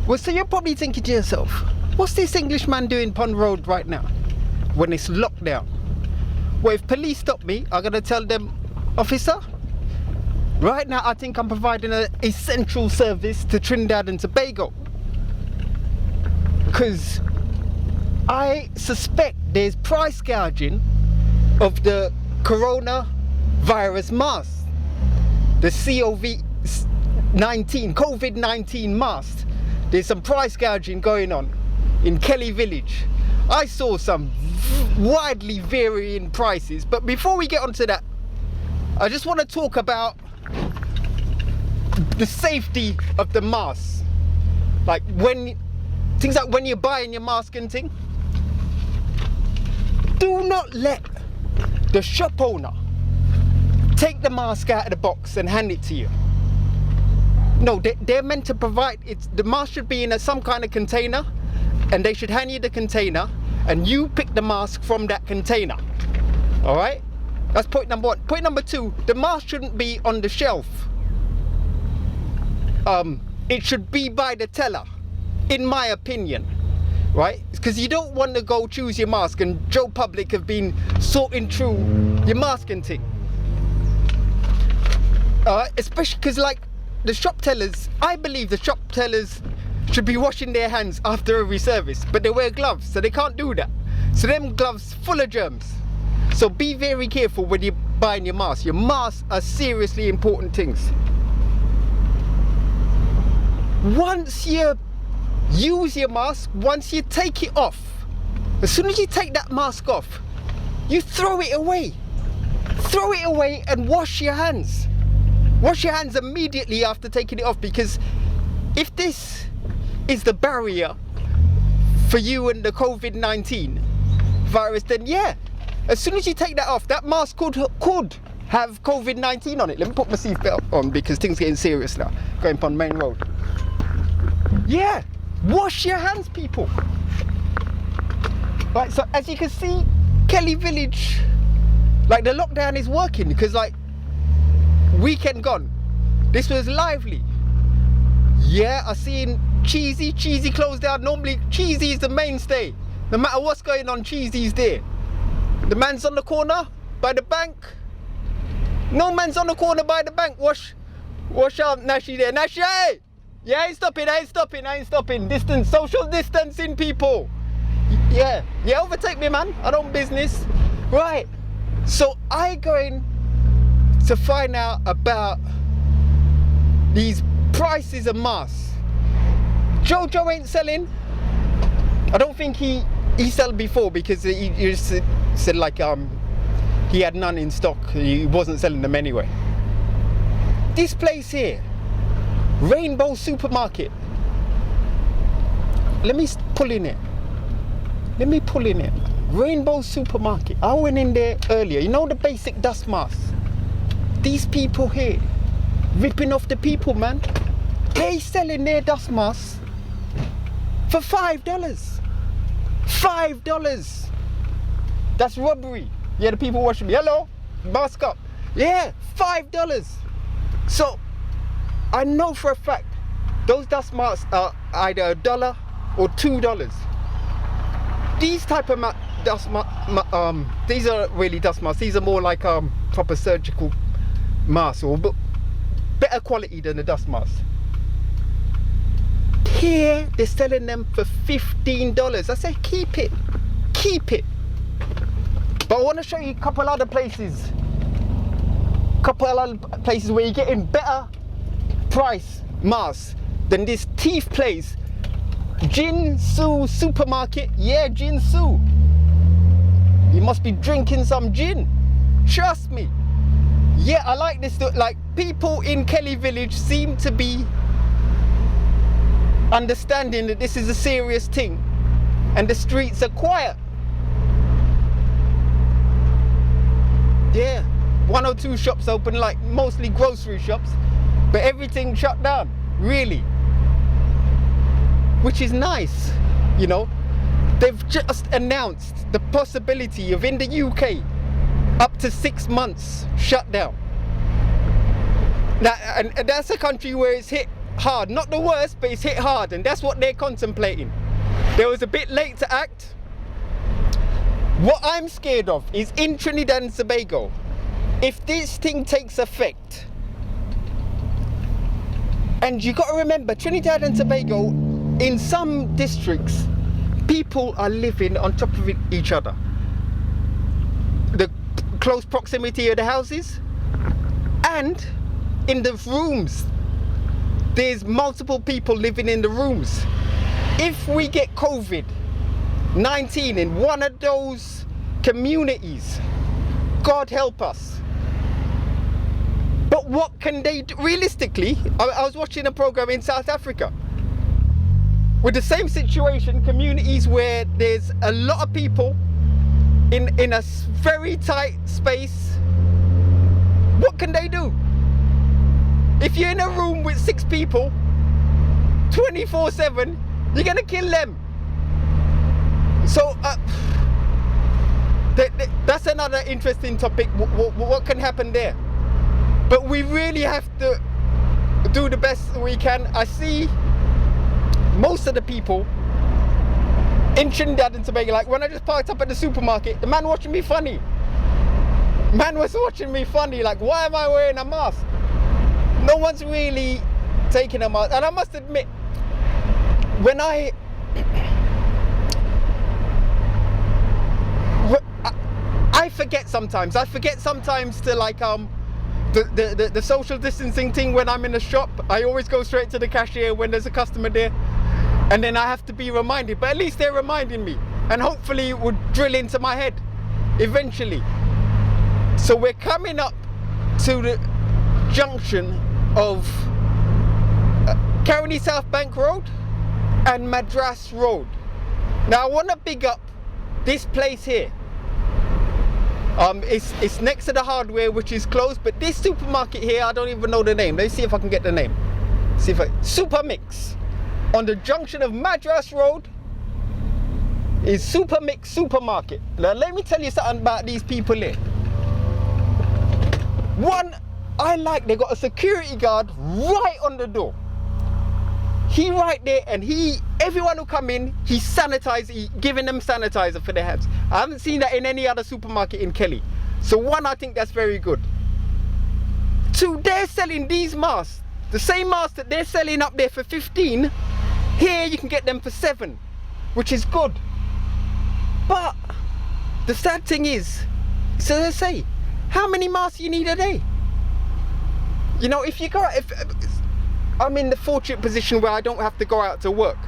Well, so you're probably thinking to yourself, what's this Englishman doing on the road right now when it's locked down? Well, if police stop me, I'm going to tell them, officer, right now I think I'm providing an essential service to Trinidad and Tobago. Because I suspect there's price gouging of the coronavirus mask, the COVID-19 mask. There's some price gouging going on in Kelly Village. I saw some widely varying prices, but before we get onto that, I just want to talk about the safety of the mask. Like things like when you're buying your mask and thing, do not let the shop owner take the mask out of the box and hand it to you. No, they're meant to provide, the mask should be in some kind of container, and they should hand you the container and you pick the mask from that container. Alright? That's point number one. Point number two, the mask shouldn't be on the shelf. It should be by the teller, in my opinion. Right? Because you don't want to go choose your mask and Joe Public have been sorting through your masking thing. Especially because like the shop tellers, I believe the shop tellers should be washing their hands after every service, but they wear gloves, so they can't do that. So them gloves full of germs. So be very careful when you're buying your masks. Your masks are seriously important things. Once you use your mask, once you take it off, as soon as you take that mask off, you throw it away. Throw it away and wash your hands. Wash your hands immediately after taking it off, because if this is the barrier for you and the COVID-19 virus, then yeah, as soon as you take that off, that mask could have COVID-19 on it. Let me put my seatbelt on because things are getting serious now, going on main road. Yeah, wash your hands, people. Right, so as you can see, Kelly Village, like the lockdown is working, because like weekend gone, this was lively. Yeah, I seen Cheesy closed down. Normally Cheesy is the mainstay. No matter what's going on, Cheesy's there. The man's on the corner by the bank. No man's on the corner by the bank. Wash out, Nashi there. Nashi, hey! Yeah, I ain't stopping. Distance, social distancing, people. Yeah, overtake me, man. I don't business. Right, so I going to find out about these prices of masks. Jojo ain't selling. I don't think he sold before, because he just said like he had none in stock. He wasn't selling them anyway. This place here, Rainbow Supermarket. Let me pull in it. Rainbow Supermarket. I went in there earlier. You know the basic dust masks? These people here, ripping off the people, man. They selling their dust masks for $5. $5. That's robbery. Yeah, the people watching me. Hello, mask up. Yeah, $5. So I know for a fact those dust masks are either $1 or $2. These type of these are really dust masks. These are more like proper surgical masks, or better quality than the dust masks. Here they're selling them for $15. I say keep it. But I want to show you a couple other places where you're getting better price masks than this thief place. Jinsu Supermarket. Yeah, Jinsu. You must be drinking some gin. Trust me. Yeah, I like this. Like, people in Kelly Village seem to be understanding that this is a serious thing, and the streets are quiet. Yeah, 1 or 2 shops open, like mostly grocery shops, but everything shut down, really, which is nice. You know, they've just announced the possibility of, in the UK, up to 6 months shutdown. Now, and that's a country where it's hit hard. Not the worst, but it's hit hard, and that's what they're contemplating. They was a bit late to act. What I'm scared of is in Trinidad and Tobago, if this thing takes effect, and you got to remember, Trinidad and Tobago, in some districts, people are living on top of each other. The close proximity of the houses, and in the rooms, there's multiple people living in the rooms. If we get COVID-19 in one of those communities, God help us. But what can they do? Realistically, I was watching a program in South Africa with the same situation, communities where there's a lot of people in a very tight space. What can they do? If you're in a room with 6 people 24/7, you're gonna kill them. So that's another interesting topic. What can happen there? But we really have to do the best we can. I see most of the people in Trinidad and Tobago, like when I just parked up at the supermarket, the man watching me funny. Man was watching me funny, like, why am I wearing a mask? No one's really taking a mask. And I must admit, when I forget sometimes. I forget sometimes to like the social distancing thing when I'm in a shop. I always go straight to the cashier when there's a customer there, and then I have to be reminded. But at least they're reminding me, and hopefully it would drill into my head eventually. So we're coming up to the junction of Caroni South Bank Road and Madras Road. Now I want to big up this place here. It's next to the hardware, which is closed, but this supermarket here, I don't even know the name. Let's see if I can get the name. See if Super Mix on the junction of Madras Road is Super Mix Supermarket. Now let me tell you something about these people here. One, I like they got a security guard right on the door. He right there, and everyone who come in, he giving them sanitizer for their hands. I haven't seen that in any other supermarket in Kelly. So one, I think that's very good. 2, they're selling these masks, the same masks that they're selling up there for 15. Here you can get them for 7, which is good. But the sad thing is, so they say, how many masks you need a day? You know, if I'm in the fortunate position where I don't have to go out to work.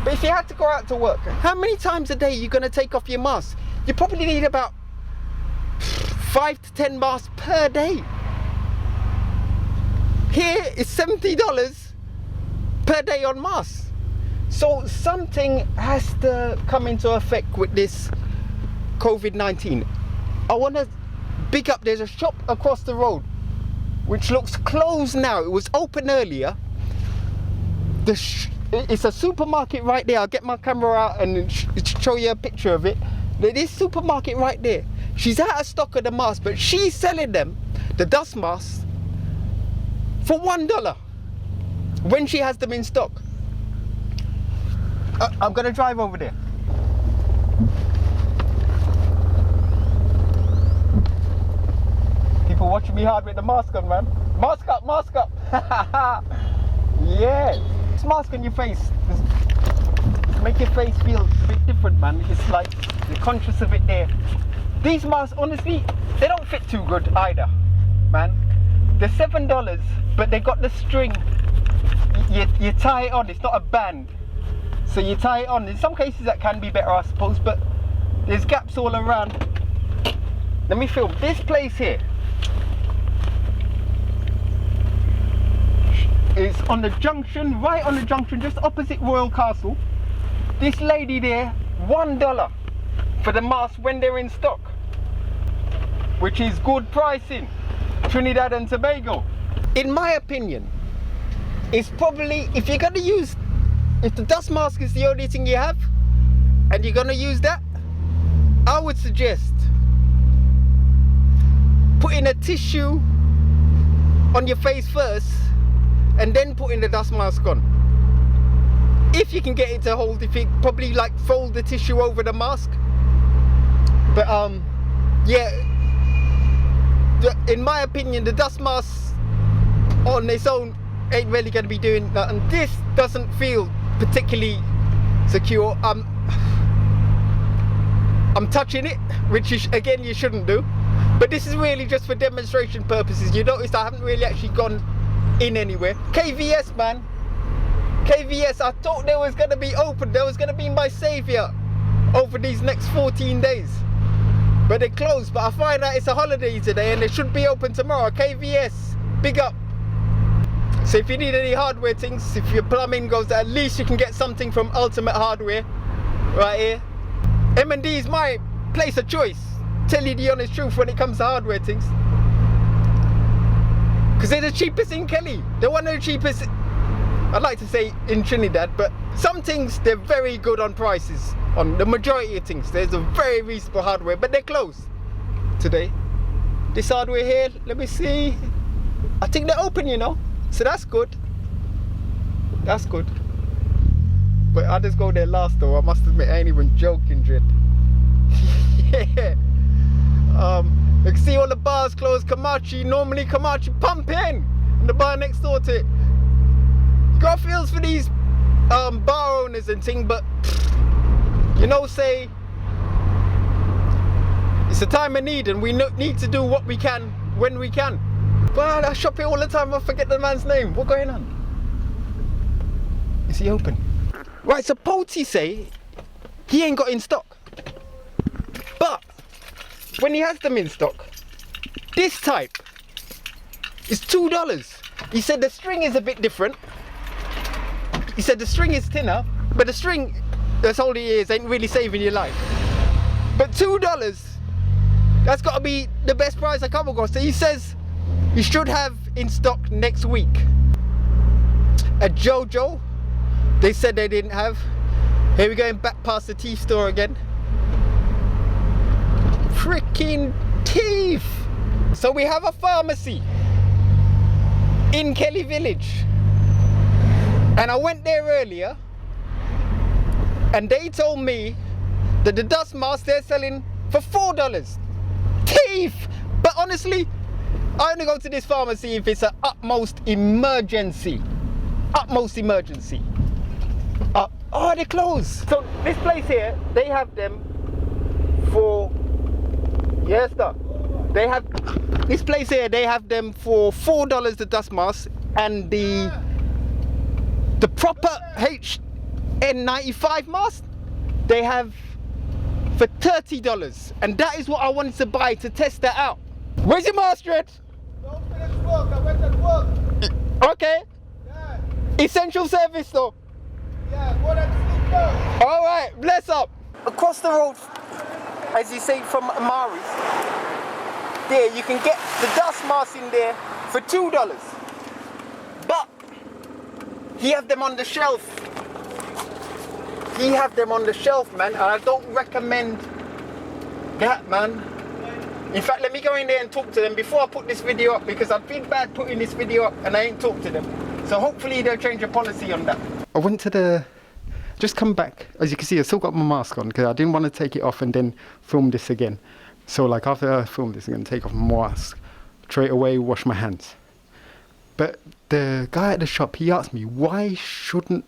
But if you had to go out to work, how many times a day are you going to take off your mask? You probably need about 5 to 10 masks per day. Here is $70 per day on masks. So something has to come into effect with this COVID-19. I want to big up, there's a shop across the road which looks closed now. It was open earlier. It's a supermarket right there. I'll get my camera out and show you a picture of it. This supermarket right there, she's out of stock of the masks, but she's selling them, the dust masks, for $1 when she has them in stock. I'm gonna drive over there. People watching me hard with the mask on, man. Mask up, mask up. Yeah. This mask on your face, make your face feel a bit different, man. It's like you're conscious of it there. These masks, honestly, they don't fit too good either, man. They're $7, but they got the string. You tie it on, it's not a band. So you tie it on. In some cases that can be better, I suppose, but there's gaps all around. Let me film this place here. It's on the junction, right on the junction, just opposite Royal Castle. This lady there, $1 for the masks when they're in stock, which is good pricing. Trinidad and Tobago. In my opinion, it's probably, if you're gonna use, if the dust mask is the only thing you have, and you're gonna use that, I would suggest putting a tissue on your face first, and then putting the dust mask on. If you can get it to hold, if you probably like fold the tissue over the mask. But yeah, in my opinion, the dust mask on its own ain't really going to be doing that, and this doesn't feel particularly secure. I'm touching it, which is, again, you shouldn't do, but this is really just for demonstration purposes. You notice I haven't really actually gone in anywhere. KVS, man, KVS, I thought they was going to be open, they was going to be my savior over these next 14 days, but they closed. But I find out it's a holiday today and they should be open tomorrow. KVS, big up. So if you need any hardware things, if your plumbing goes, at least you can get something from Ultimate Hardware right here. M&D is my place of choice, tell you the honest truth when it comes to hardware things, because they're the cheapest in Kelly. They're one of the cheapest, I'd like to say, in Trinidad, but some things they're very good on prices. On the majority of things there's a very reasonable hardware, but they're closed today. This hardware here, let me see, I think they're open, you know, so that's good. That's good. But I just go there last though, I must admit, I ain't even joking, Dread. Yeah. You can see all the bars closed. Kamachi, normally Kamachi pumping, and the bar next door to it. You got feels for these bar owners and thing, but you know, say it's a time of need, and we need to do what we can when we can. But I shop here all the time, I forget the man's name. What's going on? Is he open? Right, so Potty say he ain't got in stock, but when he has them in stock, this type is $2. He said the string is a bit different. He said the string is thinner, but the string that's all it is ain't really saving your life. But $2, that's got to be the best price I come across. So he says you should have in stock next week. At JoJo, they said they didn't have. Here we're going back past the teeth store again. Freaking teeth! So we have a pharmacy in Kelly Village, and I went there earlier and they told me that the dust mask they're selling for $4. Teeth! But honestly, I only go to this pharmacy if it's an utmost emergency. Utmost emergency. Oh, they're closed. So this place here, they have them for, yes sir, they have, this place here, they have them for $4 the dust mask, and the proper HN95 mask, they have for $30, and that is what I wanted to buy to test that out. Where's your mask, Red? Don't finish work, I went at work. Okay. Yeah. Essential service though. Yeah, go and sleep now. Alright, bless up. Across the road, as you say, from Amari's, there you can get the dust mask in there for $2. But he have them on the shelf. He have them on the shelf, man, and I don't recommend that, man. In fact, let me go in there and talk to them before I put this video up, because I feel bad putting this video up and I ain't talked to them. So hopefully they'll change their policy on that. I went to the, just come back, as you can see I still got my mask on because I didn't want to take it off and then film this again. So like after I film this, I'm going to take off my mask, straight away wash my hands. But the guy at the shop, he asked me, why shouldn't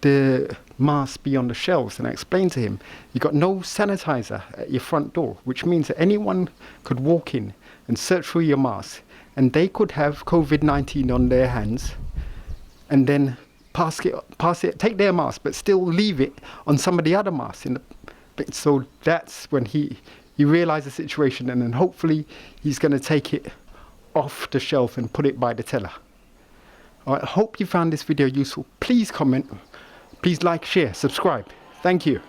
the mask be on the shelves? And I explained to him, you got no sanitizer at your front door, which means that anyone could walk in and search for your mask, and they could have COVID-19 on their hands, and then pass it, take their mask, but still leave it on some of the other masks. So that's when he realized the situation, and then hopefully he's going to take it off the shelf and put it by the teller. I hope you found this video useful. Please comment, please like, share, subscribe. Thank you.